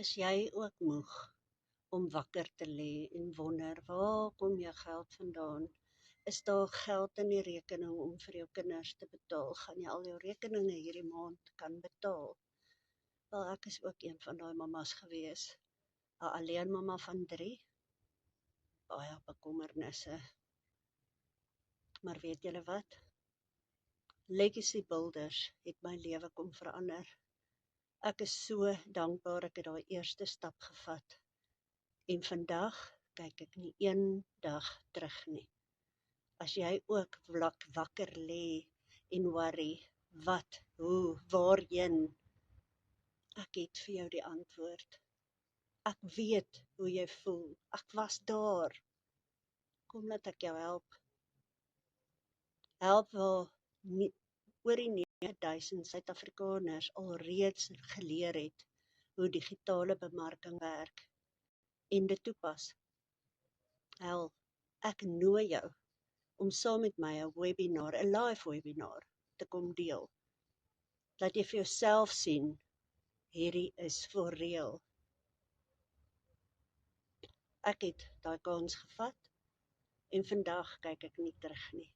Is jy ook moeg om wakker te lê en wonder, waar kom jou geld vandaan? Is daar geld in die rekening om vir jou kinders te betaal? Gaan jy al jou rekeninge hierdie maand kan betaal? Wel, ek is ook een van daai mammas gewees. 'n alleen mamma van 3, baie bekommernisse. Maar weet julle wat? Legacy Builders het my lewe kom verander. Ek is so dankbaar ek het daai eerste stap gevat. En vandag kyk ek nie een dag terug nie. As jy ook wakker lê en worry, wat, hoe, waarheen, ek het vir jou die antwoord. Ek weet hoe jy voel. Ek was daar. Kom laat ek jou help. Help waar oor die 9000 Suid-Afrikaners alreeds geleer het hoe digitale bemarking werk en dit toepas. Hel, ek nooi jou om saam met my 'n webinar, 'n live webinar te kom deel. Laat jy vir jouself sien, hierdie is for real. Ek het daai kans gevat en vandag kyk ek nie terug nie.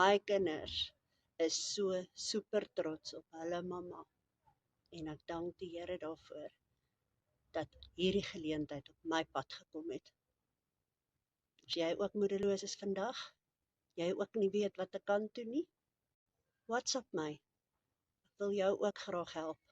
My kinders is so super trots op hulle mamma en ek dank die Here daarvoor dat hierdie geleentheid op my pad gekom het. As jy ook moedeloos is vandag, jy ook nie weet wat te kan toe nie, WhatsApp my. Ek wil jou ook graag help.